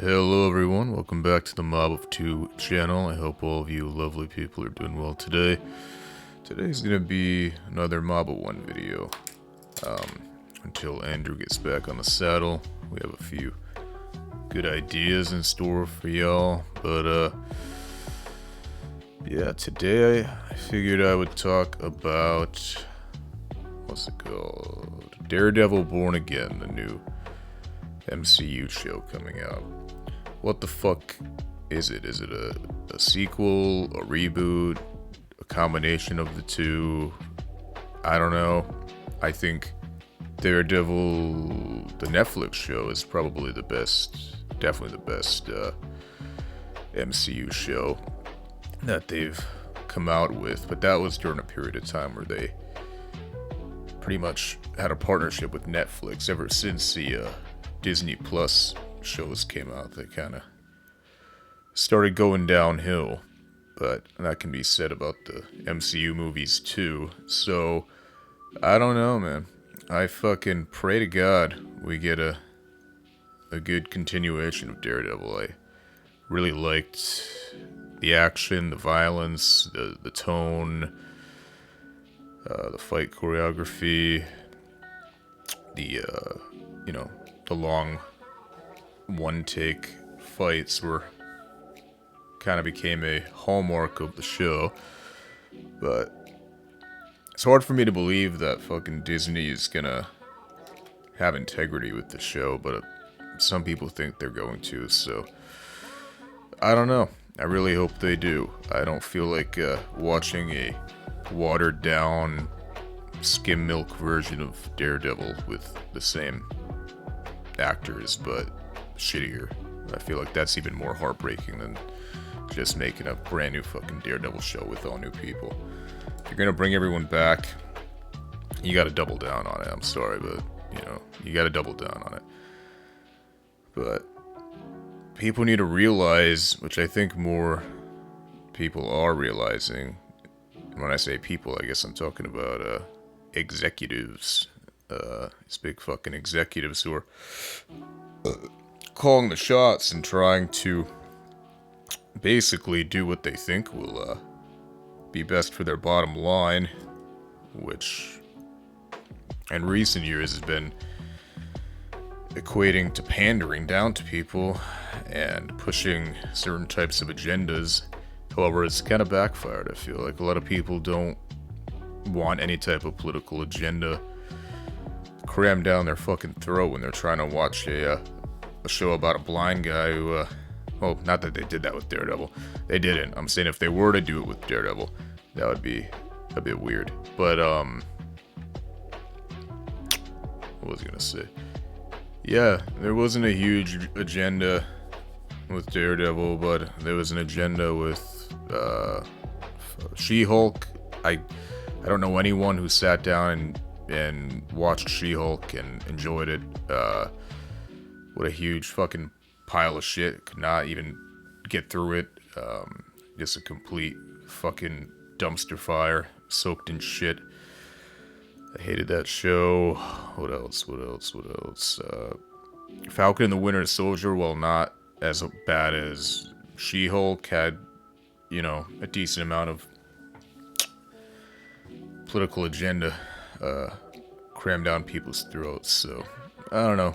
Hello everyone, welcome back to the Mob of Two channel. I hope all of you lovely people are doing well today. Today's gonna be another Mob of One video. Until Andrew gets back on the saddle, we have a few good ideas in store for y'all. But yeah, today I figured I would talk about, what's it called? Daredevil Born Again, the new MCU show coming out. What the fuck is it? Is it a sequel, a reboot, a combination of the two? I don't know. I think Daredevil, the Netflix show, is probably the best, definitely the best MCU show that they've come out with. But that was during a period of time where they pretty much had a partnership with Netflix. Ever since the Disney Plus shows came out, they kind of started going downhill. But that can be said about the MCU movies too. So I don't know, man. I fucking pray to God we get a good continuation of Daredevil. I really liked the action, the violence, the tone, the fight choreography, the the long one take fights kind of became a hallmark of the show. But it's hard for me to believe that fucking Disney is gonna have integrity with the show, but some people think they're going to, so I don't know. I really hope they do. I don't feel like watching a watered down skim milk version of Daredevil with the same actors but shittier. I feel like that's even more heartbreaking than just making a brand new fucking Daredevil show with all new people. If you're gonna bring everyone back, you gotta double down on it. I'm sorry, but you gotta double down on it. But people need to realize, which I think more people are realizing. When I say people, I guess I'm talking about executives. These big fucking executives who are calling the shots and trying to basically do what they think will be best for their bottom line, which in recent years has been equating to pandering down to people and pushing certain types of agendas. However, it's kind of backfired. I feel like a lot of people don't want any type of political agenda crammed down their fucking throat when they're trying to watch a show about a blind guy who, well, not that they did that with Daredevil. They didn't. I'm saying if they were to do it with Daredevil, that would be a bit weird. But, what was I gonna say? Yeah, there wasn't a huge agenda with Daredevil, but there was an agenda with She-Hulk. I don't know anyone who sat down and watched She-Hulk and enjoyed it. What a huge fucking pile of shit. Could not even get through it. Just a complete fucking dumpster fire, soaked in shit. I hated that show. What else? Falcon and the Winter Soldier, while not as bad as She-Hulk, had, a decent amount of political agenda crammed down people's throats. So, I don't know.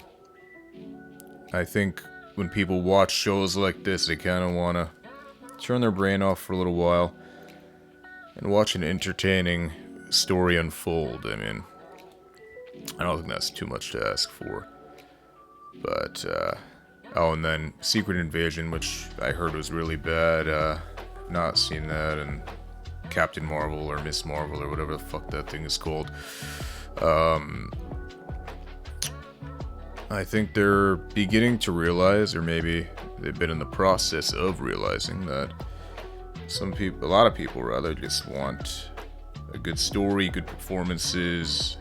I think when people watch shows like this, they kind of want to turn their brain off for a little while and watch an entertaining story unfold. I mean, I don't think that's too much to ask for. But, and then Secret Invasion, which I heard was really bad. Not seen that, and Captain Marvel or Miss Marvel or whatever the fuck that thing is called. I think they're beginning to realize, or maybe they've been in the process of realizing, that a lot of people rather, just want a good story, good performances,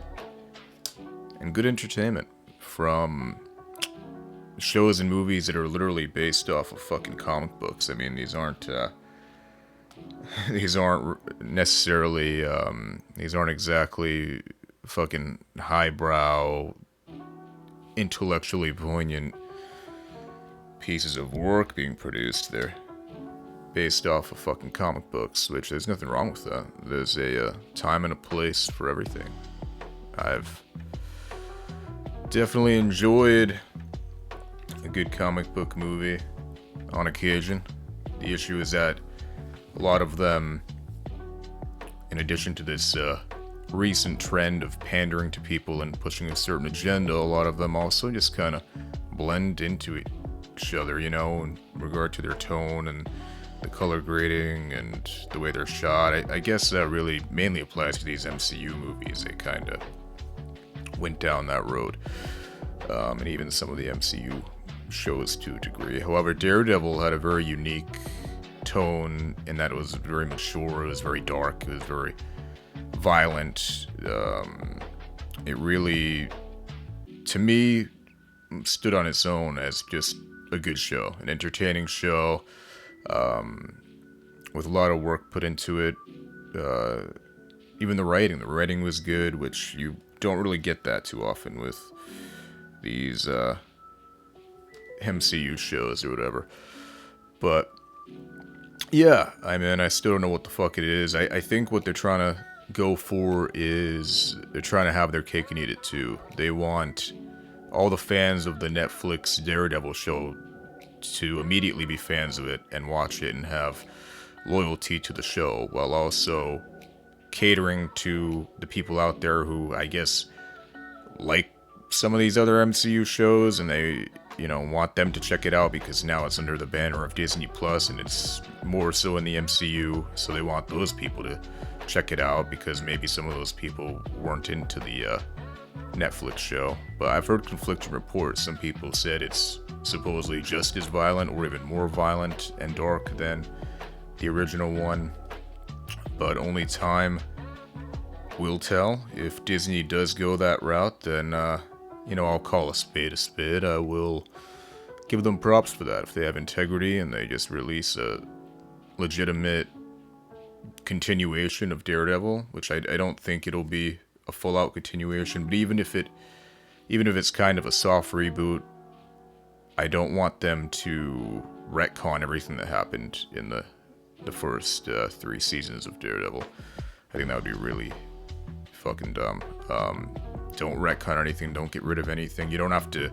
and good entertainment from shows and movies that are literally based off of fucking comic books. I mean, these aren't necessarily, these aren't exactly fucking highbrow, intellectually poignant pieces of work being produced. They're based off of fucking comic books, which there's nothing wrong with that. There's a time and a place for everything. I've definitely enjoyed a good comic book movie on occasion. The issue is that a lot of them, in addition to this recent trend of pandering to people and pushing a certain agenda, a lot of them also just kind of blend into each other, you know, in regard to their tone and the color grading and the way they're shot. I guess that really mainly applies to these MCU movies. They kind of went down that road, and even some of the MCU shows to a degree. However, Daredevil had a very unique tone in that it was very mature, it was very dark, it was very violent. It really, to me, stood on its own as just a good show, an entertaining show, with a lot of work put into it. Even the writing was good, which you don't really get that too often with these MCU shows or whatever. But yeah, I mean, I still don't know what the fuck it is. I think what they're trying to go for is they're trying to have their cake and eat it too. They want all the fans of the Netflix Daredevil show to immediately be fans of it and watch it and have loyalty to the show, while also catering to the people out there who, I guess, like some of these other MCU shows, and they, you know, want them to check it out because now it's under the banner of Disney Plus and it's more so in the MCU, so they want those people to check it out because maybe some of those people weren't into the Netflix show. But I've heard conflicting reports. Some people said it's supposedly just as violent or even more violent and dark than the original one, but only time will tell. If Disney does go that route, then you know, I'll call a spade a spade. I will give them props for that. If they have integrity and they just release a legitimate continuation of Daredevil, which I don't think it'll be a full-out continuation, but even if it's kind of a soft reboot, I don't want them to retcon everything that happened in the first 3 seasons of Daredevil. I think that would be really fucking dumb. Don't retcon anything, don't get rid of anything. You don't have to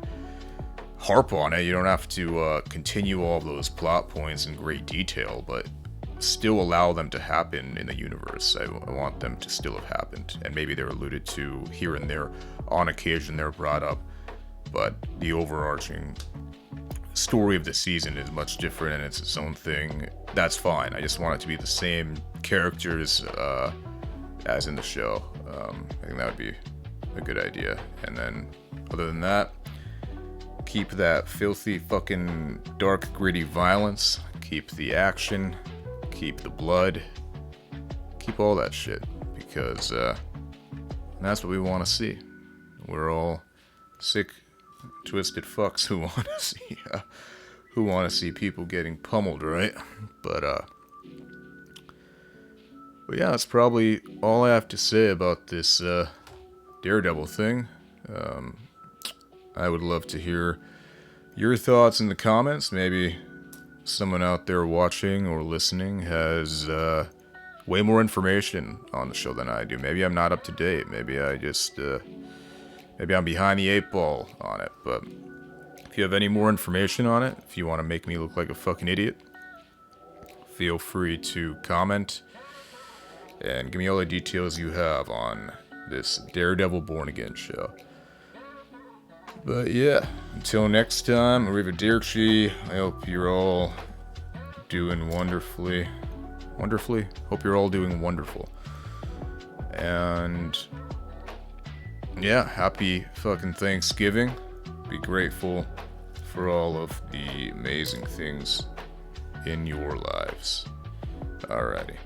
harp on it, you don't have to continue all of those plot points in great detail, but still allow them to happen in the universe. I want them to still have happened, and maybe they're alluded to here and there. On occasion they're brought up, but the overarching story of the season is much different and it's its own thing. That's fine. I just want it to be the same characters as in the show. I think that would be a good idea. And then, other than that, keep that filthy fucking dark, gritty violence. Keep the action. Keep the blood. Keep all that shit. Because that's what we want to see. We're all sick, twisted fucks who want to see people getting pummeled, right? But yeah, that's probably all I have to say about this Daredevil thing. I would love to hear your thoughts in the comments. Maybe someone out there watching or listening has way more information on the show than I do. Maybe I'm not up to date. Maybe I just maybe I'm behind the 8 ball on it. But if you have any more information on it, if you want to make me look like a fucking idiot, feel free to comment and give me all the details you have on this Daredevil Born Again show. But yeah, until next time, arrivederci. I hope you're all doing wonderfully. Hope you're all doing wonderful. And yeah, happy fucking Thanksgiving. Be grateful for all of the amazing things in your lives. Alrighty.